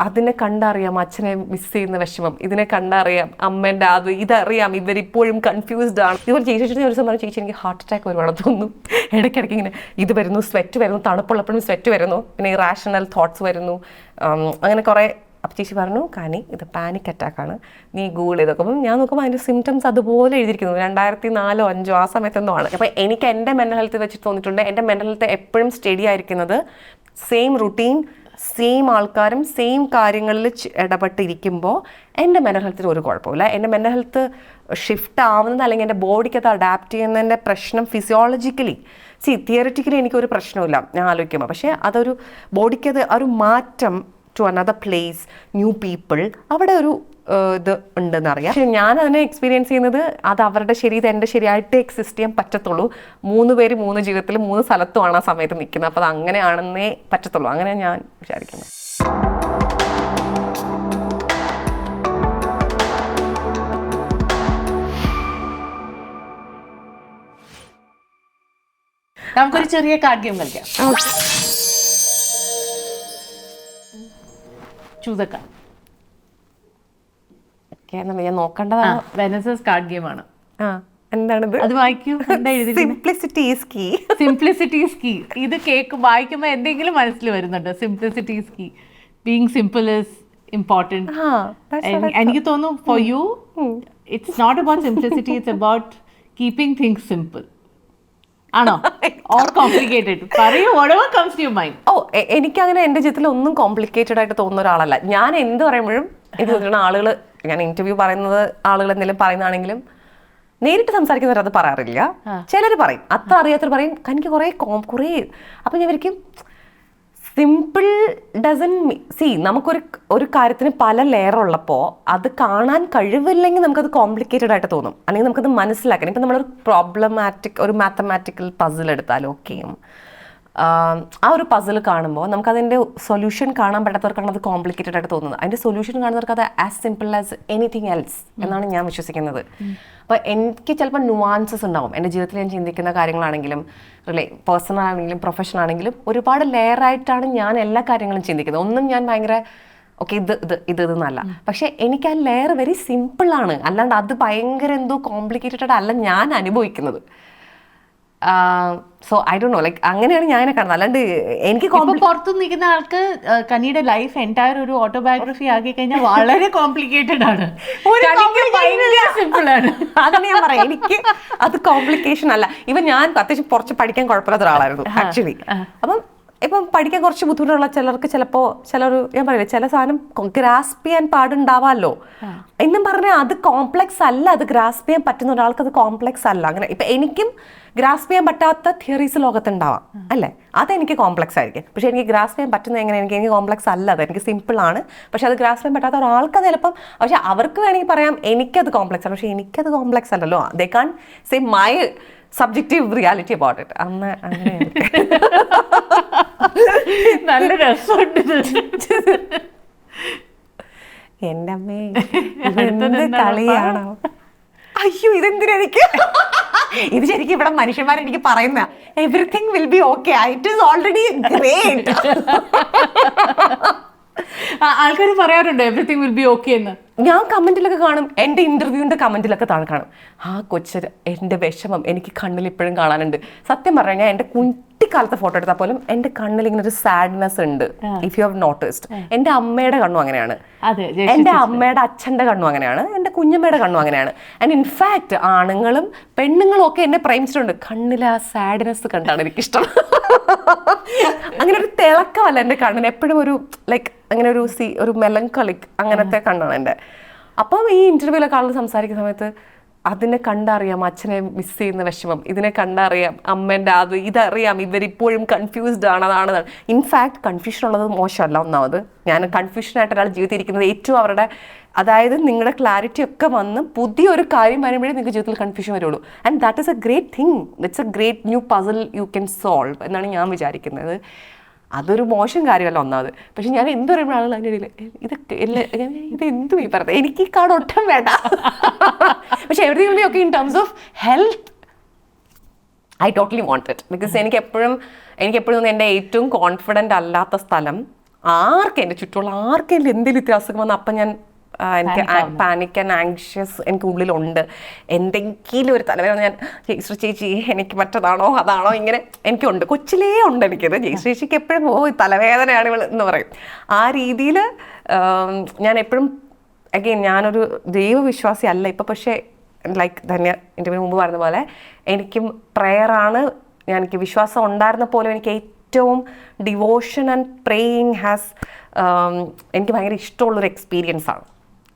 അതിനെ കണ്ടറിയാം അച്ഛനെ മിസ് ചെയ്യുന്ന വിഷമം, ഇതിനെ കണ്ടറിയാം അമ്മേൻ്റെ അത് ഇതറിയാം, ഇവരിപ്പോഴും കൺഫ്യൂസ്ഡ് ആണ്. ഇതുപോലെ ചേച്ചി ഒരു ദിവസം പറഞ്ഞു, ചേച്ചി എനിക്ക് ഹാർട്ട് അറ്റാക്ക് വരുവാണ് തോന്നുന്നു, ഇടയ്ക്കിടയ്ക്ക് ഇങ്ങനെ ഇത് വരുന്നു, സ്വെറ്റ് വരുന്നു, തണുപ്പുള്ളപ്പോഴും സ്വെറ്റ് വരുന്നു, പിന്നെ ഇറാഷണൽ തോട്ട്സ് വരുന്നു, അങ്ങനെ കുറേ. അപ്പം ചേച്ചി പറഞ്ഞു, കാനി ഇത് പാനിക് അറ്റാക്കാണ്, നീ ഗൂഗിൾ ചെയ്തൊക്കെ. അപ്പം ഞാൻ നോക്കുമ്പോൾ അതിൻ്റെ സിംറ്റംസ് അതുപോലെ എഴുതിയിരിക്കുന്നു, 2004-05 ആ സമയത്തെന്തോ ആണ്. അപ്പോൾ എനിക്ക് എൻ്റെ മെൻ്റൽ ഹെൽത്ത് വെച്ചിട്ട് തോന്നിയിട്ടുണ്ട്, എൻ്റെ മെൻ്റൽ ഹെൽത്ത് എപ്പോഴും സ്റ്റഡി ആയിരിക്കുന്നത് സെയിം റുട്ടീൻ, സെയിം ആൾക്കാരും സെയിം കാര്യങ്ങളിൽ ഇടപെട്ടിരിക്കുമ്പോൾ എൻ്റെ മെൻ്റൽ ഹെൽത്തിന് ഒരു കുഴപ്പമില്ല. എൻ്റെ മെൻ്റൽ ഹെൽത്ത് ഷിഫ്റ്റ് ആവുന്നത് അല്ലെങ്കിൽ എൻ്റെ ബോഡിക്ക് അത് അഡാപ്റ്റ് ചെയ്യുന്നതിൻ്റെ പ്രശ്നം ഫിസിയോളജിക്കലി തിയറിറ്റിക്കലി എനിക്കൊരു പ്രശ്നമില്ല ഞാൻ ആലോചിക്കുമ്പോൾ. പക്ഷേ അതൊരു ബോഡിക്കത് ഒരു മാറ്റം to another place, new people, അവിടെ ഒരു ഇത് ഉണ്ടെന്ന് അറിയാം. പക്ഷെ ഞാൻ അതിനെ എക്സ്പീരിയൻസ് ചെയ്യുന്നത് അത് അവരുടെ ശരി, ഇത് എൻ്റെ ശരിയായിട്ട് എക്സിസ്റ്റ് ചെയ്യാൻ പറ്റത്തുള്ളൂ. 3 പേര് 3 ജീവിതത്തിൽ 3 സ്ഥലത്തുമാണ് ആ സമയത്ത് നിൽക്കുന്നത്. അപ്പോൾ അത് അങ്ങനെയാണെന്നേ പറ്റത്തുള്ളൂ, അങ്ങനെ ഞാൻ വിചാരിക്കുന്നത്. നമുക്കൊരു ചെറിയ കാർഡ് ഗെയിം കളിക്കാം. ചൂസക്ക ഞാൻ നോക്കേണ്ടതാണ്. വെനസസ് കാർഡ് ഗെയിം ആണ്. എന്താണിത്? അത് വായിക്കൂ. Simplicity is key. Simplicity is key. ഇത് കേക്ക് വായിക്കുമ്പോൾ എന്തെങ്കിലും മനസ്സിൽ വരുന്നുണ്ട്? Simplicity is key. Being simple is important. എനിക്ക് തോന്നുന്നു for you it's not about simplicity, it's about keeping things simple. ആണോ? Or complicated? പറയൂ, whatever comes to your mind. എനിക്കങ്ങനെ എൻ്റെ ജീവിതത്തിൽ ഒന്നും കോംപ്ലിക്കേറ്റഡ് ആയിട്ട് തോന്നുന്ന ഒരാളല്ല ഞാൻ. എന്ത് പറയുമ്പോഴും എനിക്ക് തോന്നുന്ന ആളുകൾ, ഞാൻ ഇന്റർവ്യൂ പറയുന്നത് ആളുകൾ എന്തെങ്കിലും പറയുന്നതാണെങ്കിലും നേരിട്ട് സംസാരിക്കുന്നവർ അത് പറയാറില്ല. ചിലർ പറയും, അത്ര അറിയാത്തവർ പറയും എനിക്ക് കുറേ അപ്പം ഞാൻ ഒരിക്കലും സിമ്പിൾ ഡസൻ സി നമുക്കൊരു കാര്യത്തിന് പല ലെയർ ഉള്ളപ്പോൾ അത് കാണാൻ കഴിവില്ലെങ്കിൽ നമുക്കത് കോംപ്ലിക്കേറ്റഡ് ആയിട്ട് തോന്നും, അല്ലെങ്കിൽ നമുക്കത് മനസ്സിലാക്കണം. ഇപ്പം നമ്മളൊരു ഒരു മാത്തമാറ്റിക്കൽ പസിൽ എടുത്താലും ഓക്കെയും ആ ഒരു പസിൽ കാണുമ്പോൾ നമുക്കതിൻ്റെ സൊല്യൂഷൻ കാണാൻ പറ്റാത്തവർക്കാണ് അത് കോംപ്ലിക്കേറ്റഡ് ആയിട്ട് തോന്നുന്നത്. അതിൻ്റെ സൊല്യൂഷൻ കാണുന്നവർക്ക് അത് as simple as anything else എന്നാണ് ഞാൻ വിശ്വസിക്കുന്നത്. അപ്പോൾ എനിക്ക് ചിലപ്പോൾ നുവാൻസസ് ഉണ്ടാവും എൻ്റെ ജീവിതത്തിൽ. ഞാൻ ചിന്തിക്കുന്ന കാര്യങ്ങളാണെങ്കിലും പേഴ്സണൽ ആണെങ്കിലും പ്രൊഫഷണൽ ആണെങ്കിലും ഒരുപാട് ലെയറായിട്ടാണ് ഞാൻ എല്ലാ കാര്യങ്ങളും ചിന്തിക്കുന്നത്. ഒന്നും ഞാൻ ഭയങ്കര ഓക്കെ ഇത് എന്നല്ല, പക്ഷേ എനിക്ക് ആ ലെയർ വെരി സിമ്പിളാണ്, അല്ലാണ്ട് അത് ഭയങ്കര എന്തോ കോംപ്ലിക്കേറ്റഡ് അല്ല ഞാൻ അനുഭവിക്കുന്നത്. So I don't know, like അങ്ങനെയാണ് ഞാൻ കാണുന്നത്. അല്ലാണ്ട് എനിക്ക് പുറത്തു നിൽക്കുന്ന ആൾക്ക് കനിയുടെ ലൈഫ് എൻറ്റയർ ഒരു ഓട്ടോബയോഗ്രഫി ആക്കി കഴിഞ്ഞാൽ വളരെ കോംപ്ലിക്കേറ്റഡ് ആണ്. സിമ്പിൾ ആണ്, അതാണ് ഞാൻ പറയാം. എനിക്ക് അത് കോംപ്ലിക്കേഷൻ അല്ല. ഞാൻ അത്യാവശ്യം കുറച്ച് പഠിക്കാൻ കുഴപ്പമില്ലാത്ത ഒരാളായിരുന്നു ആക്ച്വലി. അപ്പം ഇപ്പം പഠിക്കാൻ കുറച്ച് ബുദ്ധിമുട്ടുള്ള ചിലർക്ക് ചിലർ ഞാൻ പറയില്ല, ചില സാധനം ഗ്രാസ്പ് ചെയ്യാൻ പാടുണ്ടാവാമല്ലോ എന്നും പറഞ്ഞാൽ അത് കോംപ്ലക്സ് അല്ല. അത് ഗ്രാസ്പ് ചെയ്യാൻ പറ്റുന്ന ഒരാൾക്ക് അത് കോംപ്ലക്സ് അല്ല. അങ്ങനെ ഇപ്പം എനിക്കും ഗ്രാസ്പ് ചെയ്യാൻ പറ്റാത്ത തിയറീസ് ലോകത്തുണ്ടാവാം അല്ലേ, അതെനിക്ക് കോംപ്ലക്സ് ആയിരിക്കും. പക്ഷെ എനിക്ക് ഗ്രാസ്പ് ചെയ്യാൻ പറ്റുന്നത് എങ്ങനെ, എനിക്ക് കോംപ്ലക്സ് അല്ല, അത് എനിക്ക് സിമ്പിളാണ്. പക്ഷെ അത് ഗ്രാസ്പ് ചെയ്യാൻ പറ്റാത്ത ഒരാൾക്ക് ചിലപ്പം, പക്ഷെ അവർക്ക് വേണമെങ്കിൽ പറയാം എനിക്കത് കോംപ്ലക്സ് ആണ്, പക്ഷെ എനിക്കത് കോംപ്ലക്സ് അല്ലല്ലോ. They can say my subjective reality about it. അങ്ങനെ നല്ല രസമുണ്ട്. എൻ്റെ അമ്മേ കളിയാണോ? അയ്യോ ഇതെന്തിനെനിക്ക് ഇത് ശരിക്കും ഇവിടെ മനുഷ്യന്മാരെനിക്ക് പറയുന്ന everything will be okay, it is already great. ആൾക്കാർ പറയാറുണ്ട് എവറിത്തിങ് വിൽ ബി ഓക്കെ എന്ന്. ഞാൻ കമന്റിലൊക്കെ കാണും, എൻ്റെ ഇന്റർവ്യൂവിന്റെ കമന്റിലൊക്കെ താഴെ കാണും ആ കൊച്ചര് എൻ്റെ വിഷമം എനിക്ക് കണ്ണിൽ ഇപ്പോഴും കാണാനുണ്ട്. സത്യം പറഞ്ഞാൽ ഞാൻ എൻ്റെ കുട്ടിക്കാലത്തെ ഫോട്ടോ എടുത്താൽ പോലും എൻ്റെ കണ്ണിൽ ഇങ്ങനെ ഒരു സാഡ്നെസ് ഉണ്ട്. ഇഫ് യു ഹാവ് നോട്ടീസ്ഡ്, എൻ്റെ അമ്മയുടെ കണ്ണും അങ്ങനെയാണ്, എൻ്റെ അമ്മയുടെ അച്ഛൻ്റെ കണ്ണും അങ്ങനെയാണ്, എൻ്റെ കുഞ്ഞമ്മയുടെ കണ്ണും അങ്ങനെയാണ്. ആൻഡ് ഇൻഫാക്ട് ആണുങ്ങളും പെണ്ണുങ്ങളും ഒക്കെ എന്നെ പ്രേമിച്ചിട്ടുണ്ട്. കണ്ണിൽ ആ സാഡ്നെസ് കണ്ടാണ് എനിക്കിഷ്ടം. അങ്ങനെ ഒരു തിളക്കമല്ല എൻ്റെ കണ്ണിന്, എപ്പോഴും ഒരു ലൈക്ക് അങ്ങനെ ഒരു മെലങ്കോളിക് അങ്ങനത്തെ കണ്ണാണ് എൻ്റെ. അപ്പം ഈ ഇന്റർവ്യൂലൊക്കെ ആളുകൾ സംസാരിക്കുന്ന സമയത്ത് അതിനെ കണ്ടറിയാം അച്ഛനെ മിസ് ചെയ്യുന്ന വിഷമം, ഇതിനെ കണ്ടറിയാം അമ്മേൻ്റെ അത് ഇതറിയാം, ഇവരിപ്പോഴും കൺഫ്യൂസ്ഡ് ആണ്, അതാണ്. ഇൻഫാക്ട് കൺഫ്യൂഷൻ ഉള്ളത് മോശമല്ല. ഒന്നാമത് ഞാൻ കൺഫ്യൂഷനായിട്ട് ഒരാൾ ജീവിതത്തിൽ ഇരിക്കുന്നത് ഏറ്റവും അവരുടെ, അതായത് നിങ്ങളുടെ ക്ലാരിറ്റി ഒക്കെ വന്ന് പുതിയൊരു കാര്യം വരുമ്പോഴേ നിങ്ങൾക്ക് ജീവിതത്തിൽ കൺഫ്യൂഷൻ വരുള്ളൂ. And that is A great thing, it's A great new puzzle you can solve എന്നാണ് ഞാൻ വിചാരിക്കുന്നത്. അതൊരു മോശം കാര്യമല്ല ഒന്നാമത്. പക്ഷെ ഞാൻ എന്ത് പറയുമ്പോൾ ആളുകൾ അതിൻ്റെ ഇടയിൽ ഇതെന്തു ഈ പറഞ്ഞത്, എനിക്ക് ഈ കാർഡ് ഒട്ടും വേണ്ട. പക്ഷെ everything will be okay in terms of health. I totally want it. Because എനിക്ക് എപ്പോഴും എൻ്റെ ഏറ്റവും കോൺഫിഡൻ്റ് അല്ലാത്ത സ്ഥലം ആർക്കും എൻ്റെ ചുറ്റുമുള്ള ആർക്കെങ്കിലും എന്തെങ്കിലും വ്യത്യാസം വന്നാൽ അപ്പം ഞാൻ എനിക്ക് പാനിക് ആൻഡ് ആങ്ഷ്യസ് എനിക്ക് ഉള്ളിലുണ്ട്. എന്തെങ്കിലും ഒരു തലവേദന ഞാൻ ജയശ്രീ ചേച്ചി എനിക്ക് മറ്റതാണോ അതാണോ ഇങ്ങനെ എനിക്കുണ്ട്, കൊച്ചിലേ ഉണ്ട് എനിക്കത്. ജയശ്രീ ചേച്ചിക്ക് എപ്പോഴും തലവേദനയാണ് ഇവൾ എന്ന് പറയും. ആ രീതിയിൽ ഞാൻ എപ്പോഴും അഗെയിൻ ഞാനൊരു ദൈവവിശ്വാസി അല്ല ഇപ്പം, പക്ഷേ ലൈക്ക് ധന്യ എൻ്റെ മുമ്പ് പറഞ്ഞ പോലെ എനിക്കും പ്രെയറാണ്. എനിക്ക് വിശ്വാസം ഉണ്ടായിരുന്ന പോലും എനിക്ക് ഏറ്റവും ഡിവോഷൻ ആൻഡ് പ്രേയിങ് ഹാസ് എനിക്ക് ഭയങ്കര ഇഷ്ടമുള്ളൊരു എക്സ്പീരിയൻസ് ആണ്.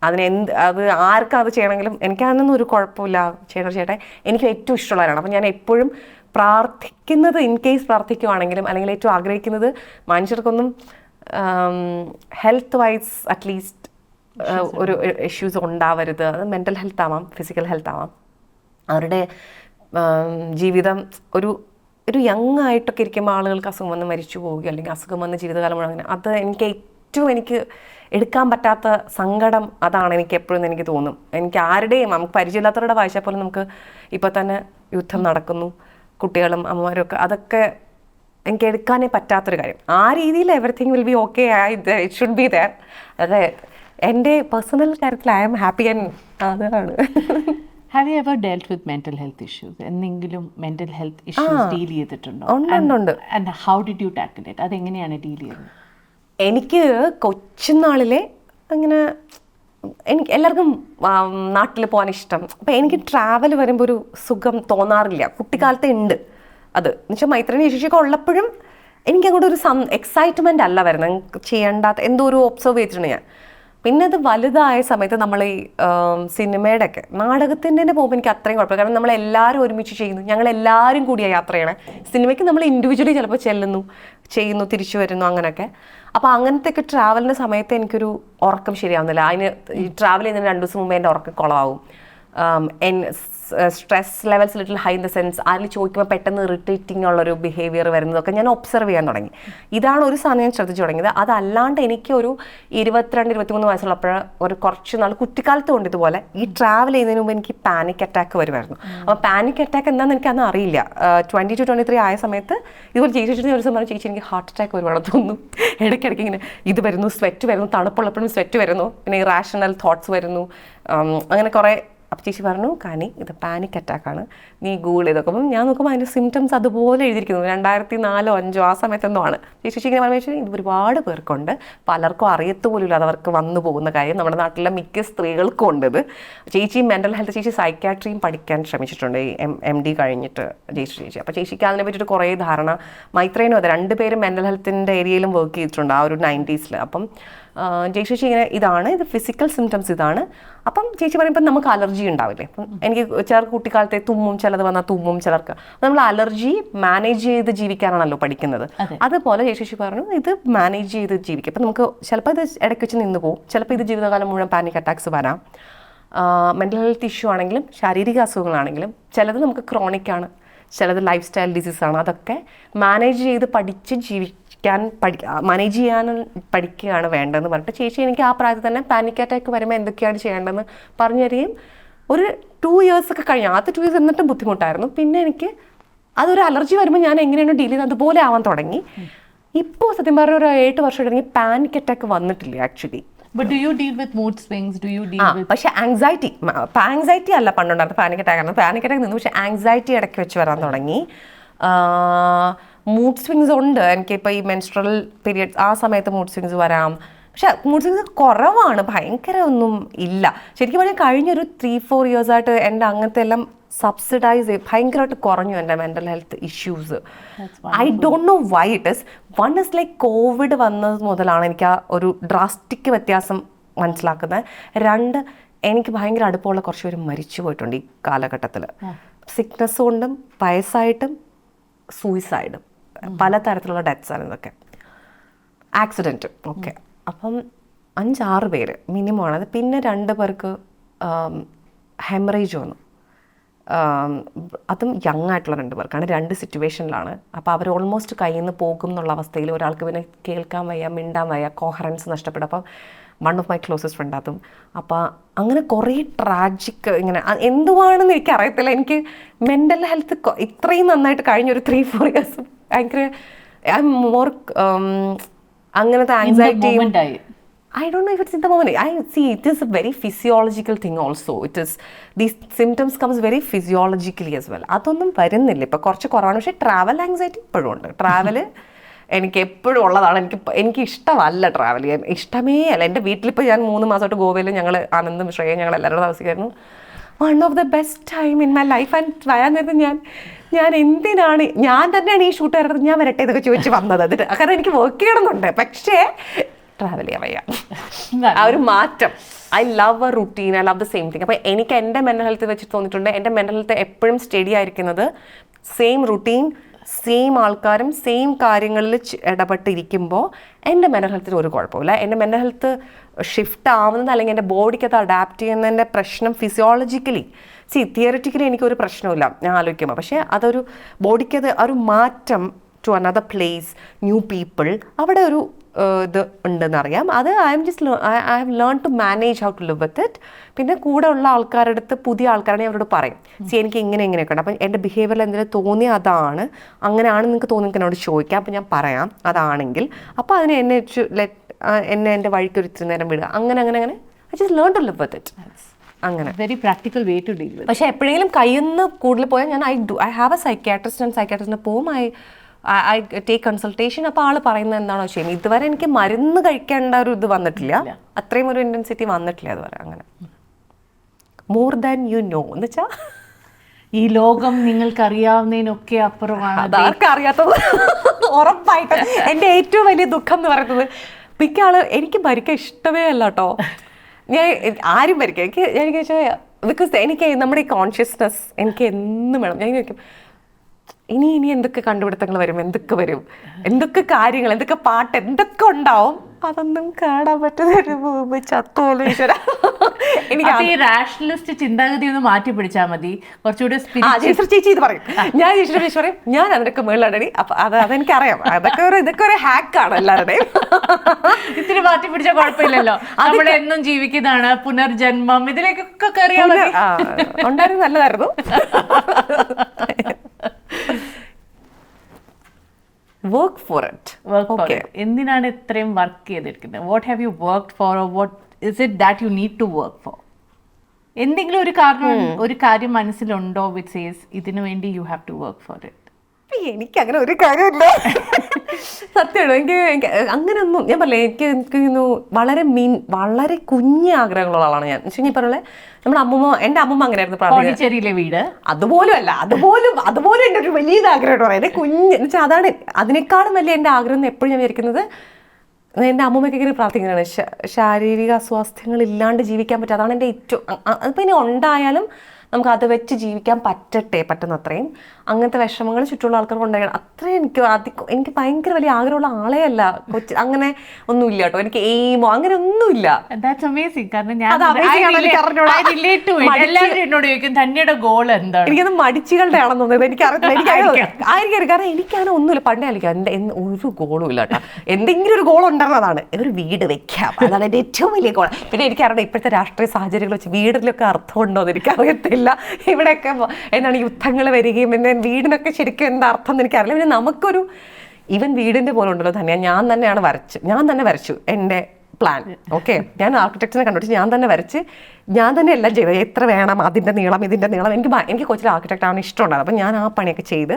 അത് ആർക്കും അത് ചെയ്യണമെങ്കിലും എനിക്കതൊന്നും ഒരു കുഴപ്പമില്ല, ചേട്ടാ എനിക്ക് ഏറ്റവും ഇഷ്ടമുള്ളവരാണ്. അപ്പം ഞാൻ എപ്പോഴും പ്രാർത്ഥിക്കുന്നത്, ഇൻ കേസ് പ്രാർത്ഥിക്കുവാണെങ്കിലും അല്ലെങ്കിൽ ഏറ്റവും ആഗ്രഹിക്കുന്നത് മനുഷ്യർക്കൊന്നും ഹെൽത്ത് വൈസ് അറ്റ്ലീസ്റ്റ് ഒരു ഇഷ്യൂസ് ഉണ്ടാവരുത്. അത് മെൻ്റൽ ഹെൽത്ത് ആവാം, ഫിസിക്കൽ ഹെൽത്ത് ആവാം. അവരുടെ ജീവിതം ഒരു യങ് ആയിട്ടൊക്കെ ഇരിക്കുമ്പോൾ ആളുകൾക്ക് അസുഖം വന്ന് മരിച്ചു പോവുകയോ അല്ലെങ്കിൽ അസുഖം വന്ന് ജീവിതകാലം മുഴുവൻ, അത് എനിക്ക് എടുക്കാൻ പറ്റാത്ത സങ്കടം അതാണ് എനിക്ക് എപ്പോഴും എനിക്ക് തോന്നും. എനിക്ക് ആരുടെയും നമുക്ക് പരിചയമില്ലാത്തവരുടെ വായിച്ചാൽ പോലും നമുക്ക് ഇപ്പോൾ തന്നെ യുദ്ധം നടക്കുന്നു, കുട്ടികളും അമ്മമാരും ഒക്കെ, അതൊക്കെ എനിക്ക് എടുക്കാനേ പറ്റാത്തൊരു കാര്യം. ആ രീതിയിൽ everything will be okay, it should be there. അതെ, എൻ്റെ പേഴ്സണൽ കാര്യത്തിൽ ഐ ആം ഹാപ്പി ആൻഡ് അതാണ്. Have you ever dealt with mental health issues? എന്തെങ്കിലും mental health issues ഡീൽ ചെയ്തിട്ടുണ്ടോ? ഉണ്ട്. And how did you tackle it? അതെങ്ങനെയാണ് deal ചെയ്തത്? എനിക്ക് കൊച്ചുനാളിലെ അങ്ങനെ എനിക്ക് എല്ലാവർക്കും നാട്ടിൽ പോകാൻ ഇഷ്ടം. അപ്പം എനിക്ക് ട്രാവൽ വരുമ്പോൾ ഒരു സുഖം തോന്നാറില്ല. കുട്ടിക്കാലത്തെ ഉണ്ട് അത്. എന്നുവെച്ചാൽ മൈത്രേനെ ശേഷിയൊക്കെ ഉള്ളപ്പോഴും എനിക്കങ്ങോട്ട് ഒരു എക്സൈറ്റ്മെൻ്റ് അല്ല വരുന്നത്, ചെയ്യേണ്ടാത്ത എന്തോ ഒരു ഒബ്സർവ് ചെയ്തിട്ടുണ്ട് ഞാൻ. പിന്നെ അത് വലുതായ സമയത്ത് നമ്മൾ ഈ സിനിമയുടെ ഒക്കെ നാടകത്തിൻ്റെ തന്നെ പോകുമ്പോൾ എനിക്ക് അത്രയും കുഴപ്പമില്ല. കാരണം നമ്മളെല്ലാവരും ഒരുമിച്ച് ചെയ്യുന്നു, ഞങ്ങളെല്ലാവരും കൂടിയാണ് യാത്ര ചെയ്യണേ. സിനിമയ്ക്ക് നമ്മൾ ഇൻഡിവിജ്വലി ചിലപ്പോൾ ചെയ്യുന്നു തിരിച്ചു വരുന്നു അങ്ങനെയൊക്കെ. അപ്പോൾ അങ്ങനത്തെയൊക്കെ ട്രാവലിൻ്റെ സമയത്ത് എനിക്കൊരു ഉറക്കം ശരിയാവുന്നില്ല. ഈ ട്രാവൽ ചെയ്യുന്നതിന് 2 ദിവസം മുമ്പേ എൻ്റെ ഉറക്കം കുളമാവും. Stress levels little high in the sense, അതിൽ ചോദിക്കുമ്പോൾ പെട്ടെന്ന് ഇറിറ്റേറ്റിംഗ് ഉള്ളൊരു ബിഹേവിയർ വരുന്നതൊക്കെ ഞാൻ ഒബ്സർവ് ചെയ്യാൻ തുടങ്ങി. ഇതാണ് ഒരു സാധനം ഞാൻ ശ്രദ്ധിച്ചു തുടങ്ങിയത്. അതല്ലാണ്ട് എനിക്ക് ഒരു 22-23 വയസ്സുള്ളപ്പോൾ ഒരു കുറച്ച് നാൾ കുട്ടിക്കാലത്ത് കൊണ്ട് ഇതുപോലെ ഈ ട്രാവൽ ചെയ്യുന്നതിന് മുമ്പ് എനിക്ക് പാനിക് അറ്റാക്ക് വരുമായിരുന്നു. അപ്പോൾ പാനിക് അറ്റാക്ക് എന്താണെന്ന് എനിക്കന്ന് അറിയില്ല. 22-23 ആയ സമയത്ത് ഇതുപോലെ ചേച്ചി ഒരു ദിവസം പറഞ്ഞു, ചേച്ചി എനിക്ക് ഹാർട്ട് അറ്റാക്ക് വരുവാണെന്ന് തോന്നുന്നു, ഇടയ്ക്കിടയ്ക്ക് ഇങ്ങനെ ഇത് വരുന്നു, സ്വെറ്റ് വരുന്നു, തണുപ്പുള്ളപ്പോഴും സ്വെറ്റ് വരുന്നു, പിന്നെ ഇറാഷണൽ തോട്ട്സ് വരുന്നു, അങ്ങനെ കുറേ. അപ്പം ചേച്ചി പറഞ്ഞു, കാനി ഇത് പാനിക് അറ്റാക്കാണ്, നീ ഗൂഗിൾ ചെയ്തൊക്കെ. അപ്പം ഞാൻ നോക്കുമ്പോൾ അതിൻ്റെ സിംറ്റംസ് അതുപോലെ എഴുതിയിരിക്കുന്നു. 2004-05 ആ സമയത്തൊന്നും ആണ്. ചേച്ചി ഇങ്ങനെ പറഞ്ഞു, ഇത് ഒരുപാട് പേർക്കുണ്ട്, പലർക്കും അറിയത്തുപോലും അത് അവർക്ക് വന്നു പോകുന്ന കാര്യം. നമ്മുടെ നാട്ടിലെ മിക്ക സ്ത്രീകൾക്കും ഉണ്ട് ഇത്. ചേച്ചി മെൻ്റൽ ഹെൽത്ത്, ചേച്ചി സൈക്യാട്രിയും പഠിക്കാൻ ശ്രമിച്ചിട്ടുണ്ട് ഈ MD കഴിഞ്ഞിട്ട് ചേച്ചി. അപ്പോൾ ചേച്ചിക്ക് അതിനെ പറ്റിയിട്ട് കുറേ ധാരണ. മൈത്രേനും അതെ, 2 പേരും മെൻ്റൽ ഹെൽത്തിൻ്റെ ഏരിയയിലും വർക്ക് ചെയ്തിട്ടുണ്ട് ആ ഒരു 90s. അപ്പം ചേച്ചി ഇങ്ങനെ ഇതാണ്, ഇത് ഫിസിക്കൽ സിംറ്റംസ് ഇതാണ്. അപ്പം ചേച്ചി പറയുമ്പോൾ നമുക്ക് അലർജി ഉണ്ടാവില്ലേ. അപ്പം എനിക്ക് ചിലർക്ക് കുട്ടിക്കാലത്തെ തുമ്മും, ചിലത് വന്നാൽ തുമ്മും ചിലർക്ക്. നമ്മൾ അലർജി മാനേജ് ചെയ്ത് ജീവിക്കാനാണല്ലോ പഠിക്കുന്നത്. അതുപോലെ ചേച്ചി പറഞ്ഞു, ഇത് മാനേജ് ചെയ്ത് ജീവിക്കും. അപ്പം നമുക്ക് ചിലപ്പോൾ ഇത് ഇടയ്ക്ക് വെച്ച് നിന്ന് പോകും, ചിലപ്പോൾ ഇത് ജീവിതകാലം മുഴുവൻ പാനിക് അറ്റാക്സ് വരാം. മെൻ്റൽ ഹെൽത്ത് ഇഷ്യൂ ആണെങ്കിലും ശാരീരിക അസുഖങ്ങളാണെങ്കിലും ചിലത് നമുക്ക് ക്രോണിക്കാണ്, ചിലത് ലൈഫ് സ്റ്റൈൽ ഡിസീസാണ്. അതൊക്കെ മാനേജ് ചെയ്ത് പഠിച്ച് മാനേജ് ചെയ്യാൻ പഠിക്കുകയാണ് വേണ്ടതെന്ന് പറഞ്ഞിട്ട് ചേച്ചി എനിക്ക് ആ പ്രായത്തിൽ തന്നെ പാനിക് അറ്റാക്ക് വരുമ്പോൾ എന്തൊക്കെയാണ് ചെയ്യേണ്ടതെന്ന് പറഞ്ഞു തരികയും ഒരു 2 years ഒക്കെ കഴിഞ്ഞു. ആദ്യത്തെ 2 years എന്നിട്ടും ബുദ്ധിമുട്ടായിരുന്നു. പിന്നെ എനിക്ക് അതൊരു അലർജി വരുമ്പോൾ ഞാൻ എങ്ങനെയാണ് ഡീൽ ചെയ്യുന്നത് അതുപോലെ ആവാൻ തുടങ്ങി. ഇപ്പോൾ സത്യം പറഞ്ഞ ഒരു 8 വർഷം എനിക്ക് പാനിക് അറ്റാക്ക് വന്നിട്ടില്ല actually. But do you deal with mood swings? Do you deal with... പക്ഷേ ആങ്സൈറ്റി അല്ല പണ്ടുണ്ടായിരുന്നത്, പാനിക് അറ്റാക്ക് ആണ്. പാനിക് അറ്റാക്ക് നിന്നു, പക്ഷേ ആങ്സൈറ്റി ഇടയ്ക്ക് വെച്ച് വരാൻ തുടങ്ങി. മൂഡ് സ്വിങ്സ് ഉണ്ട് എനിക്കിപ്പോൾ ഈ മെൻസ്ട്രൽ പീരിയഡ്സ് ആ സമയത്ത് മൂഡ് സ്വിങ്സ് വരാം. പക്ഷെ മൂഡ് സ്വിങ്സ് കുറവാണ്, ഭയങ്കര ഒന്നും ഇല്ല. ശരിക്കും പറഞ്ഞാൽ കഴിഞ്ഞൊരു 3-4 years ആയിട്ട് എൻ്റെ അങ്ങനത്തെ എല്ലാം സബ്സിഡൈസ് ഭയങ്കരമായിട്ട് കുറഞ്ഞു എൻ്റെ mental health issues. I don't know why it is. One is like Covid വന്നത് മുതലാണ് എനിക്ക് ആ ഒരു ഡ്രാസ്റ്റിക് വ്യത്യാസം മനസ്സിലാക്കുന്നത്. 2, എനിക്ക് ഭയങ്കര അടുപ്പമുള്ള കുറച്ച് പേര് മരിച്ചു പോയിട്ടുണ്ട് ഈ കാലഘട്ടത്തിൽ. സിക്നസ് കൊണ്ടും വയസ്സായിട്ടും സൂയിസൈഡും പലതരത്തിലുള്ള ഡെത്ത്സാണ് ഇതൊക്കെ, ആക്സിഡൻറ്റ് ഒക്കെ. അപ്പം 5-6 പേര് മിനിമം ആണത്. പിന്നെ 2 പേർക്ക് ഹെമറേജ് വന്നു. അതും യങ് ആയിട്ടുള്ള 2 പേർക്കാണ്. 2 സിറ്റുവേഷനിലാണ്. അപ്പോൾ അവർ ഓൾമോസ്റ്റ് കയ്യിൽ നിന്ന് പോകും എന്നുള്ള അവസ്ഥയിൽ ഒരാൾക്ക് പിന്നെ കേൾക്കാൻ വയ്യ, മിണ്ടാൻ വയ്യ, കോഹറൻസ് നഷ്ടപ്പെടും. അപ്പം one of my closest friend അതും. അപ്പോൾ അങ്ങനെ കുറേ ട്രാജിക് ഇങ്ങനെ എന്തുവാണെന്ന് എനിക്കറിയത്തില്ല. എനിക്ക് മെൻ്റൽ ഹെൽത്ത് ഇത്രയും നന്നായിട്ട് കഴിഞ്ഞൊരു 3-4 years ഭയങ്കര ഐ എം മോർ അങ്ങനത്തെ ആങ്സൈറ്റിയും ആയി. I don't know if it's in the moment. I see it is a very physiological thing also. It is, these symptoms comes very physiologically as well. അതൊന്നും വരുന്നില്ല ഇപ്പം, കുറച്ച് കുറവാണ്. പക്ഷേ ട്രാവൽ ആങ്സൈറ്റി ഇപ്പോഴും ഉണ്ട്. ട്രാവല് എനിക്ക് എപ്പോഴും ഉള്ളതാണ്. എനിക്ക് ഇഷ്ടമല്ല ട്രാവൽ ചെയ്യാൻ, ഇഷ്ടമേ അല്ല. എൻ്റെ വീട്ടിലിപ്പോൾ ഞാൻ 3 മാസമായിട്ട് ഗോവയിൽ ഞങ്ങൾ ആനന്ദും ശ്രേയ ഞങ്ങൾ എല്ലാവരും താമസിക്കായിരുന്നു. One of the best time in my life. And വരാൻ നേരത്തെ ഞാൻ എന്തിനാണ്, ഞാൻ തന്നെയാണ് ഈ ഷൂട്ട് വരുന്നത്, ഞാൻ വരട്ടെ ഇതൊക്കെ ചോദിച്ച് വന്നത്. അതിന് കാരണം എനിക്ക് വർക്ക് ചെയ്യണമെന്നുണ്ട്, പക്ഷേ ട്രാവൽ ചെയ്യാൻ വയ്യ. ആ ഒരു മാറ്റം. I love A routine, I love the same thing. അപ്പോൾ എനിക്ക് എൻ്റെ മെൻ്റൽ ഹെൽത്ത് വെച്ചിട്ട് തോന്നിയിട്ടുണ്ട്, എൻ്റെ മെൻ്റൽ ഹെൽത്ത് എപ്പോഴും സ്റ്റഡി ആയിരിക്കുന്നത് സെയിം റുട്ടീൻ, സെയിം ആൾക്കാരും സെയിം കാര്യങ്ങളിൽ ഇടപെട്ടിരിക്കുമ്പോൾ എൻ്റെ മെൻ്റൽ ഹെൽത്തിന് ഒരു കുഴപ്പമില്ല. എൻ്റെ മെൻ്റൽ ഹെൽത്ത് ഷിഫ്റ്റ് ആവുന്നത് അല്ലെങ്കിൽ എൻ്റെ ബോഡിക്ക് അത് അഡാപ്റ്റ് ചെയ്യുന്നതിൻ്റെ പ്രശ്നം ഫിസിയോളജിക്കലി, തിയറിറ്റിക്കലി എനിക്കൊരു പ്രശ്നമില്ല ഞാൻ ആലോചിക്കുമ്പോൾ. പക്ഷേ അതൊരു ബോഡിക്കത് ഒരു മാറ്റം to another place, new people, അവിടെ ഒരു ഇത് ഉണ്ടെന്നറിയാം. അത് I have learn to manage how to live with it. പിന്നെ കൂടെ ഉള്ള ആൾക്കാരുടെ അടുത്ത്, പുതിയ ആൾക്കാരെ അവരോട് പറയും, എനിക്ക് ഇങ്ങനെയൊക്കെ ഉണ്ട്, അപ്പം എൻ്റെ ബിഹേവിയറിൽ എന്തെങ്കിലും തോന്നിയ അതാണ്, അങ്ങനെയാണ് നിങ്ങൾക്ക് തോന്നി എന്നോട് ചോദിക്കാം, അപ്പം ഞാൻ പറയാം അതാണെങ്കിൽ. അപ്പോൾ അതിനെ എന്നെ എൻ്റെ വഴിക്ക് ഒരു ഇത്തിരി നേരം വിടുക, അങ്ങനെ I just learn to live with it. അങ്ങനെ very practical way to deal with. പക്ഷേ എപ്പോഴെങ്കിലും കയ്യിൽ നിന്ന് കൂടുതൽ പോയാൽ ഞാൻ I have a psychiatrist, and സൈക്യാട്രിസ്റ്റിന് പോകും, ഐ ടേക്ക് കൺസൾട്ടേഷൻ. അപ്പോൾ ആൾ പറയുന്നത് എന്താണോ ചെയ്യുന്നത്. ഇതുവരെ എനിക്ക് മരുന്ന് കഴിക്കേണ്ട ഒരു ഇത് വന്നിട്ടില്ല, അത്രയും ഒരു ഇൻറ്റൻസിറ്റി വന്നിട്ടില്ല ഇതുവരെ. അങ്ങനെ മോർ ദാൻ യു നോ എന്ന് വെച്ചാൽ ഈ ലോകം നിങ്ങൾക്കറിയാവുന്നതിനൊക്കെ അപ്പുറമാണ്. അതാർക്കും അറിയാത്തത് ഉറപ്പായിട്ടും. എൻ്റെ ഏറ്റവും വലിയ ദുഃഖം എന്ന് പറയുന്നത്, മിക്ക ആള് എനിക്ക് ഭരിക്കാൻ ഇഷ്ടമേ അല്ല കേട്ടോ. ഞാൻ ആരും ഭരിക്കാം എനിക്ക് വെച്ചാൽ, ബിക്കോസ് എനിക്ക് നമ്മുടെ ഈ കോൺഷ്യസ്നെസ് എനിക്ക് എന്നും വേണം. ഞാൻ ചോദിക്കും ഇനി എന്തൊക്കെ കണ്ടുപിടുത്തങ്ങൾ വരും, എന്തൊക്കെ കാര്യങ്ങൾ, എന്തൊക്കെ പാട്ട്, എന്തൊക്കെ ഉണ്ടാവും, അതൊന്നും കാണാൻ പറ്റുന്ന ചത്തോലും ഈശ്വര. എനിക്ക് ഈ റാഷണലിസ്റ്റ് ചിന്താഗതി ഒന്ന് മാറ്റി പിടിച്ചാൽ മതി, കുറച്ചുകൂടി. ജയശ്രീ ചേച്ചി ഇത് പറയും, ഞാൻ ജയശ്രീ പറയും, ഞാൻ അതിനൊക്കെ മേളിലടി. അപ്പൊ അതെനിക്കറിയാം, ഇതൊക്കെ ഒരു ഹാക്കാണ് എല്ലാവരുടെയും. ഇത്തിരി മാറ്റി പിടിച്ചാൽ കുഴപ്പമില്ലല്ലോ. അവിടെ എന്നും ജീവിക്കുന്നതാണ്, പുനർജന്മം, ഇതിലേക്കൊക്കെ കയറിയാൽ ഉണ്ടായിരുന്നു, നല്ലതായിരുന്നു. Work for it. എന്തിനാണ് ഇത്രയും വർക്ക് ചെയ്തിരിക്കുന്നത്? What have you worked for, or what is it that you need to work for? എന്തെങ്കിലും ഒരു കാരണം, ഒരു കാര്യം മനസ്സിലുണ്ടോ വിച്ച് സേസ് ഇതിനു വേണ്ടി you have to work for it? എനിക്ക് അങ്ങനെ ഒരു കാര്യമില്ല, സത്യമാണ്. എനിക്ക് അങ്ങനെയൊന്നും, ഞാൻ പറയില്ല, എനിക്ക് വളരെ കുഞ്ഞ് ആഗ്രഹങ്ങളുള്ള ആളാണ് ഞാൻ. എന്ന് വെച്ചാൽ പറഞ്ഞ നമ്മുടെ എൻ്റെ അമ്മൂമ്മ അങ്ങനെയായിരുന്നു പ്രാർത്ഥിച്ചില്ലേ വീട്. അതുപോലും എൻ്റെ ഒരു വലിയ ആഗ്രഹമായിട്ട് പറയാം. എൻ്റെ കുഞ്ഞ് എന്ന് വെച്ചാൽ അതാണ്, അതിനേക്കാളും വലിയ എൻ്റെ ആഗ്രഹം എന്ന് എപ്പോഴും ഞാൻ വിചാരിക്കുന്നത്, എൻ്റെ അമ്മൂമ്മയ്ക്ക് ഇങ്ങനെ പ്രാർത്ഥിക്കുന്നതാണ്, ശാരീരിക അസ്വാസ്ഥ്യങ്ങൾ ഇല്ലാണ്ട് ജീവിക്കാൻ പറ്റും. അതാണ് എൻ്റെ ഏറ്റവും, അതിപ്പോൾ ഇനി ഉണ്ടായാലും നമുക്ക് അത് വെച്ച് ജീവിക്കാൻ പറ്റുന്നത്രയും. അങ്ങനത്തെ വിഷമങ്ങൾ ചുറ്റുള്ള ആൾക്കാർക്ക് ഉണ്ടാകണം, അത്രയും എനിക്ക് ഭയങ്കര വലിയ ആഗ്രഹമുള്ള ആളേ അല്ല. അങ്ങനെ ഒന്നുമില്ല കേട്ടോ, എനിക്ക് എയിമോ അങ്ങനെ ഒന്നുമില്ല. ധന്യയുടെ ഗോൾ എന്താണ്? എനിക്കത് മടിച്ചുകളുടെ ആണെന്ന് തോന്നുന്നത്, എനിക്കറിയില്ല. ആയിരിക്കും, കാരണം എനിക്കങ്ങനെ ഒന്നുമില്ല. പണ്ടേ ആയിരിക്കും എൻ്റെ ഒരു ഗോളും ഇല്ല കേട്ടോ. എന്തെങ്കിലും ഒരു ഗോൾ ഉണ്ടാകുന്നതാണ്, ഒരു വീട് വെക്കാം, അതാണ് എൻ്റെ ഏറ്റവും വലിയ ഗോൾ. പിന്നെ എനിക്കറിയാം ഇപ്പോഴത്തെ രാഷ്ട്രീയ സാഹചര്യങ്ങൾ വെച്ച് വീടിലൊക്കെ അർത്ഥമുണ്ടോ എന്ന് എനിക്കറിയത്തില്ല. ഇവിടെയൊക്കെ എന്താണ് യുദ്ധങ്ങൾ വരികയും പിന്നെ വീടിനൊക്കെ ശരിക്കും എന്താ അർത്ഥം എന്ന് എനിക്കറിയില്ല. പിന്നെ നമുക്കൊരു ഈവൻ വീടിൻ്റെ പോലെ ഉണ്ടല്ലോ ധന്യ, ഞാൻ തന്നെ വരച്ചു എൻ്റെ പ്ലാൻ. ഓക്കെ, ഞാൻ ആർക്കിടെക്ചറിനെ കണ്ടുപിടിച്ച് ഞാൻ തന്നെ വരച്ച്, ഞാൻ തന്നെ എല്ലാം ചെയ്തത്. എത്ര വേണം, അതിൻ്റെ നീളം, ഇതിൻ്റെ നീളം. എനിക്ക് കൊച്ചിൽ ആർക്കിടെക്ട് ആവാൻ ഇഷ്ടമുണ്ടായിരുന്നു. അപ്പം ഞാൻ ആ പണിയൊക്കെ ചെയ്ത്,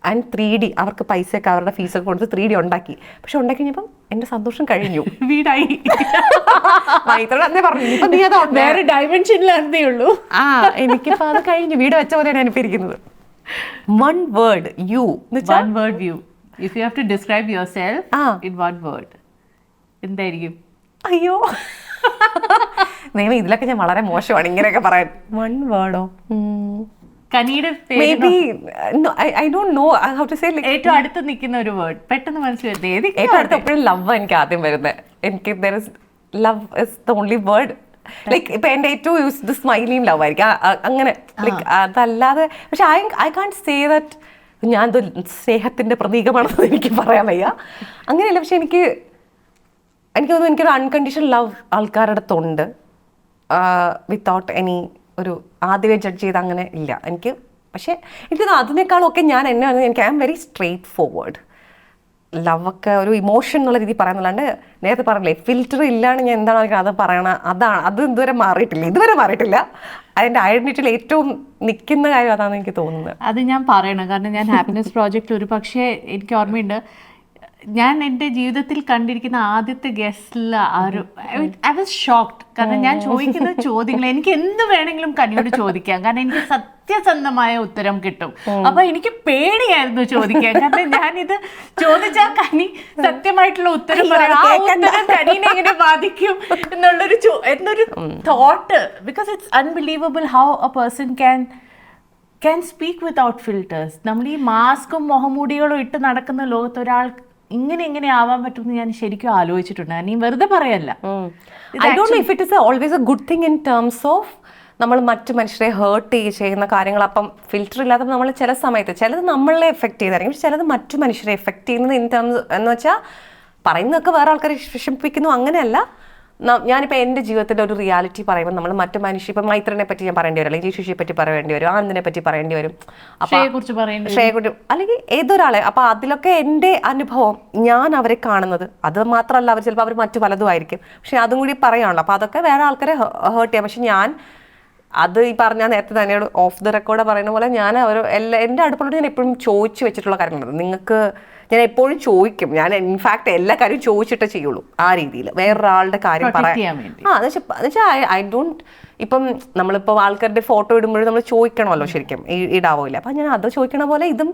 ആൻഡ് 3D അവർക്ക് പൈസയൊക്കെ അവരുടെ ഫീസൊക്കെ കൊടുത്ത് 3D ഉണ്ടാക്കി. പക്ഷെ ഉണ്ടാക്കി കഴിഞ്ഞപ്പം എൻ്റെ സന്തോഷം കഴിഞ്ഞു, വീടായി. പറഞ്ഞു ഇപ്പം നീ അത് വേറെ ഡയമെൻഷനിലേ ഉള്ളൂ. എനിക്കിപ്പോൾ അത് കഴിഞ്ഞു, വീട് വെച്ച പോലെയാണ് ഞാനിപ്പോൾ ഇരിക്കുന്നത്. One word, you. One word, you. If you have to describe yourself in one word, എന്തായിരിക്കും? അയ്യോ ഇതിലൊക്കെ ഞാൻ വളരെ മോശമാണ് ഇങ്ങനെയൊക്കെ പറയാൻ. വൺ വേർഡോ? ഏറ്റവും അടുത്ത് നിൽക്കുന്ന ഒരു വേർഡ് പെട്ടെന്ന് മനസ്സിലായത്? ഏറ്റവും അടുത്ത് എപ്പോഴും ലവ് എനിക്ക് ആദ്യം വരുന്നത്. എനിക്ക് love is the only word. Like ഇപ്പൊ എന്റെ ഏറ്റവും യൂസ്ഡ് സ്മൈലിയും ലവ് ആയിരിക്കും, അങ്ങനെ. ലൈക്ക് അതല്ലാതെ പക്ഷെ ഐ കാൺട്ട് സേ ദാറ്റ് ഞാൻ സ്നേഹത്തിന്റെ പ്രതീകമാണെന്ന് എനിക്ക് പറയാൻ വയ്യ, അങ്ങനെയല്ല. പക്ഷെ എനിക്ക് തോന്നുന്നു എനിക്കൊരു അൺകണ്ടീഷണൽ ലവ് ആൾക്കാരുടെ അടുത്തുണ്ട്, വിത്തൗട്ട് എനി ഒരു ആദ്യമേ ജഡ്ജ് ചെയ്ത് അങ്ങനെ ഇല്ല എനിക്ക്. പക്ഷേ എനിക്ക് അതിനേക്കാളൊക്കെ ഞാൻ എനിക്ക് I am very straightforward. ലവൊക്കെ ഒരു ഇമോഷൻ എന്നുള്ള രീതി പറയുന്നല്ലാണ്ട് നേരത്തെ പറഞ്ഞില്ലേ ഫിൽറ്റർ ഇല്ലാണ്ട് ഞാൻ എന്താണ് അത് പറയണ അതാണ് അത് ഇതുവരെ മാറിയിട്ടില്ല. അതിൻ്റെ ഐഡന്റിറ്റിയിൽ ഏറ്റവും നിൽക്കുന്ന കാര്യം അതാണെന്ന് എനിക്ക് തോന്നുന്നത്. അത് ഞാൻ പറയണം, കാരണം ഞാൻ ഹാപ്പിനെസ് പ്രോജക്റ്റ് ഒരു പക്ഷേ എനിക്ക് ഓർമ്മയുണ്ട്, ഞാൻ എൻ്റെ ജീവിതത്തിൽ കണ്ടിരിക്കുന്ന ആദ്യത്തെ ഗസ്റ്റിൽ ഐ വാസ് ഷോക്ക്ഡ്. കാരണം ഞാൻ ചോദിക്കുന്ന ചോദ്യങ്ങൾ എനിക്ക് എന്ത് വേണമെങ്കിലും കനിയോട് ചോദിക്കാം, കാരണം എനിക്ക് സത്യസന്ധമായ ഉത്തരം കിട്ടും. അപ്പൊ എനിക്ക് പേടിയായിരുന്നു ചോദിക്കാൻ, കാരണം ഞാനിത് ചോദിച്ചാൽ കനി സത്യമായിട്ടുള്ള ഉത്തരം പറയാം, ആ ഉത്തരം കനീനെ എങ്ങനെ ബാധിക്കും എന്നൊരു thought. Because it's unbelievable how A person can speak without filters. നമ്മൾ ഈ മാസ്കും മുഖമൂടികളും ഇട്ട് നടക്കുന്ന ലോകത്ത് ഒരാൾക്ക് ഇങ്ങനെ ആവാൻ പറ്റുമെന്ന് ഞാൻ ശരിക്കും ആലോചിച്ചിട്ടുണ്ട്. നീ വെറുതെ പറയല്ല. I don't know if it is always A good thing in terms of നമ്മൾ മറ്റു മനുഷ്യരെ ഹേർട്ട് ചെയ്യുന്ന കാര്യങ്ങൾ. അപ്പം ഫിൽറ്റർ ഇല്ലാതെ നമ്മൾ ചില സമയത്ത് ചിലത് നമ്മളെ എഫക്ട് ചെയ്തായിരിക്കും, പക്ഷെ ചിലത് മറ്റു മനുഷ്യരെ എഫക്ട് ചെയ്യുന്നത് ഇൻ ടേംസ് എന്ന് വെച്ചാൽ പറയുന്നതൊക്കെ വേറെ ആൾക്കാരെ വിഷമിപ്പിക്കുന്നു അങ്ങനെയല്ല. ഞാനിപ്പോൾ എൻ്റെ ജീവിതത്തിൻ്റെ ഒരു റിയാലിറ്റി പറയുമ്പോൾ നമ്മൾ മറ്റു മനുഷ്യ ഇപ്പം മൈത്രനെ പറ്റി ഞാൻ പറയേണ്ടി വരും, അല്ലെങ്കിൽ ജയശ്രീയെ പറ്റി പറയേണ്ടി വരും, ആനന്ദിനെ പറ്റി പറയേണ്ടി വരും, ശ്രേയെക്കുറിച്ച് അല്ലെങ്കിൽ ഏതൊരാളെ. അപ്പോൾ അതിലൊക്കെ എൻ്റെ അനുഭവം ഞാൻ അവരെ കാണുന്നത് അത് മാത്രമല്ല, അവർ ചിലപ്പോൾ അവർ മറ്റു പലതും ആയിരിക്കും, പക്ഷെ അതും കൂടി പറയാനുള്ളൂ. അപ്പോൾ അതൊക്കെ വേറെ ആൾക്കാരെ ഹേർട്ട് ചെയ്യാം. പക്ഷെ ഞാൻ അത് ഈ പറഞ്ഞാൽ നേരത്തെ തന്നെയോട് ഓഫ് ദ റെക്കോർഡ് പറയുന്ന പോലെ ഞാൻ എൻ്റെ അടുപ്പുള്ളോട് ഞാൻ എപ്പോഴും ചോദിച്ചു വെച്ചിട്ടുള്ള കാര്യങ്ങളുണ്ട്. നിങ്ങൾക്ക് ഞാൻ എപ്പോഴും ചോദിക്കും, ഞാൻ ഇൻഫാക്ട് എല്ലാ കാര്യവും ചോദിച്ചിട്ടേ ചെയ്യുള്ളൂ. ആ രീതിയിൽ വേറൊരാളുടെ കാര്യം പറയാൻ എന്നുവെച്ചാൽ ഐ ഡോണ്ട്. ഇപ്പം നമ്മളിപ്പോൾ ആൾക്കാരുടെ ഫോട്ടോ ഇടുമ്പോഴും നമ്മൾ ചോദിക്കണമല്ലോ ശരിക്കും, ഇടാവില്ല. അപ്പം ഞാൻ അത് ചോദിക്കണ പോലെ ഇതും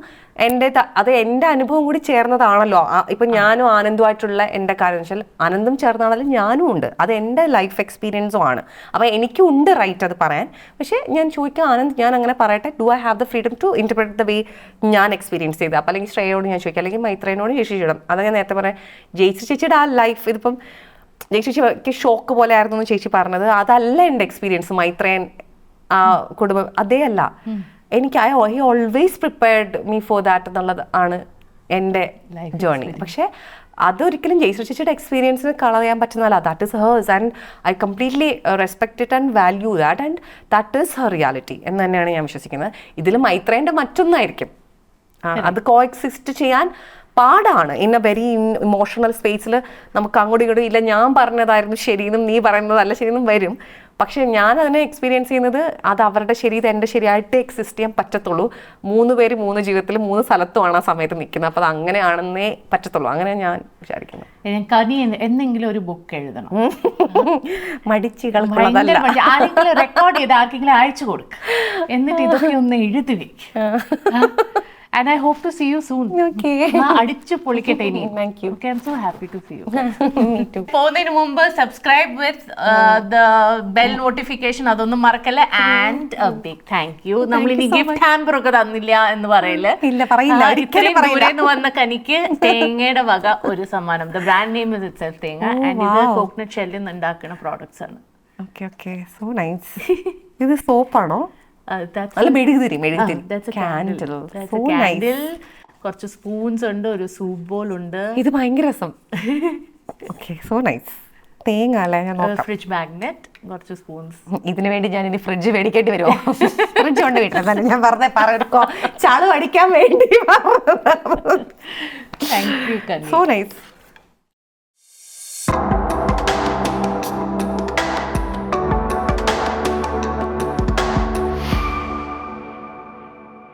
അത് എൻ്റെ അനുഭവം കൂടി ചേർന്നതാണല്ലോ. ഇപ്പം ഞാനും ആനന്ദുമായിട്ടുള്ള എൻ്റെ കാര്യം എന്ന് വെച്ചാൽ ആനന്ദും ചേർന്നാണെങ്കിലും ഞാനും ഉണ്ട്, അത് എൻ്റെ ലൈഫ് എക്സ്പീരിയൻസും ആണ്. അപ്പം എനിക്കും ഉണ്ട് റൈറ്റ് അത് പറയാൻ. പക്ഷേ ഞാൻ ചോദിക്കാം, ആനന്ദ് ഞാൻ അങ്ങനെ പറയട്ടെ, do I have the freedom to interpret the way ഞാൻ എക്സ്പീരിയൻസ് ചെയ്ത്. അപ്പം അല്ലെങ്കിൽ ശ്രേയോട് ഞാൻ ചോദിക്കാം, അല്ലെങ്കിൽ മൈത്രേനോട് ജയശ്രീ ചെയ്യണം. അത് ഞാൻ നേരത്തെ പറയാം, ജയശ്രീ ചേച്ചിയുടെ ആ ലൈഫ് ഇതിപ്പം ചേച്ചിക്ക് ഷോക്ക് പോലെ ആയിരുന്നു എന്ന് ചേച്ചി പറഞ്ഞത്. അതല്ല എൻ്റെ എക്സ്പീരിയൻസ്. മൈത്രേയൻ ആ കുടുംബം അതേ അല്ല. എനിക്ക് I always prepared me for that എന്നുള്ളത് ആണ് എൻ്റെ ജേർണി. പക്ഷേ അതൊരിക്കലും ജയശ്രീ ചേച്ചിയുടെ എക്സ്പീരിയൻസിന് കളർ ചെയ്യാൻ പറ്റുന്നതല്ല. That is hers and I completely respect it and value that and that is Har reality എന്ന് തന്നെയാണ് ഞാൻ വിശ്വസിക്കുന്നത്. ഇതിൽ മൈത്രേൻ്റെ മറ്റൊന്നായിരിക്കും, അത് കോ എക്സിസ്റ്റ് ചെയ്യാൻ പാടാണ്. ഇൻ എ വെരി ഇമോഷണൽ സ്പേസിൽ നമുക്ക് അങ്ങോട്ടും ഇങ്ങോട്ടും ഇല്ല ഞാൻ പറഞ്ഞതായിരുന്നു ശരിയെന്നും നീ പറയുന്നതല്ല ശരിയെന്നും വരും. പക്ഷെ ഞാൻ അതിനെ എക്സ്പീരിയൻസ് ചെയ്യുന്നത് അത് അവരുടെ ശരി, ഇത് എൻ്റെ ശരിയായിട്ട് എക്സിസ്റ്റ് ചെയ്യാൻ പറ്റത്തുള്ളൂ. 3 പേര് 3 ജീവിതത്തിൽ 3 സ്ഥലത്തുമാണ് ആ സമയത്ത് നിൽക്കുന്നത്. അപ്പോൾ അത് അങ്ങനെയാണെന്നേ പറ്റത്തുള്ളൂ. അങ്ങനെ ഞാൻ വിചാരിക്കുന്നു. കനി എന്തെങ്കിലും ഒരു ബുക്ക് എഴുതണം, മടിച്ചുകളുള്ളതല്ല, റെക്കോർഡ് ചെയ്ത് ആർക്കെങ്കിലും അയച്ചു കൊടുക്കുക, എന്നിട്ട് ഇതൊക്കെ ഒന്ന് എഴുതി വെക്കും. And I hope to see you soon. Okay. അടിച്ചു പൊളിക്കട്ടെ ഇനി. Thank you. Okay, I'm so happy to see you. Me too. പോകുന്നതിന് മുമ്പ് subscribe with the bell notification അതൊന്നും മറക്കല്ല. And a big thank you. നമ്മൾ ഇനി ഗിഫ്റ്റ് ഹാമ്പർ ഒക്കെ തന്നില്ല എന്ന് പറയില്ല. ഇത്രയും ദൂരെ നിന്ന് വന്ന കനിക്ക് തേങ്ങയുടെ വക ഒരു സമ്മാനം. The brand name is itself തേങ്ങ. ആൻഡ് ഇത് കോക്കനട്ട് ഷെല്ലിൽ നിന്ന് ഉണ്ടാക്കുന്ന പ്രോഡക്ട്സ് ആണ്. Okay, so nice. ഇത് സോപ്പാണോ? കുറച്ച് സ്പൂൺസ് ഉണ്ട്, ഒരു സൂപ്പ് ബോൾ ഉണ്ട്. ഇത് ഭയങ്കര രസം. So nice. തേങ്ങ അല്ലേ? ഞാൻ ഫ്രിഡ്ജ് മാഗ്നറ്റ്, കുറച്ച് സ്പൂൺസ്. ഇതിനു വേണ്ടി ഞാൻ ഇനി ഫ്രിഡ്ജ് മേടിക്കേണ്ടി വരുമോ? ഫ്രിഡ്ജ് കൊണ്ട് വീട്ടിൽ ഞാൻ പറഞ്ഞ ചാളു അടിക്കാൻ വേണ്ടി. Thank you. So nice.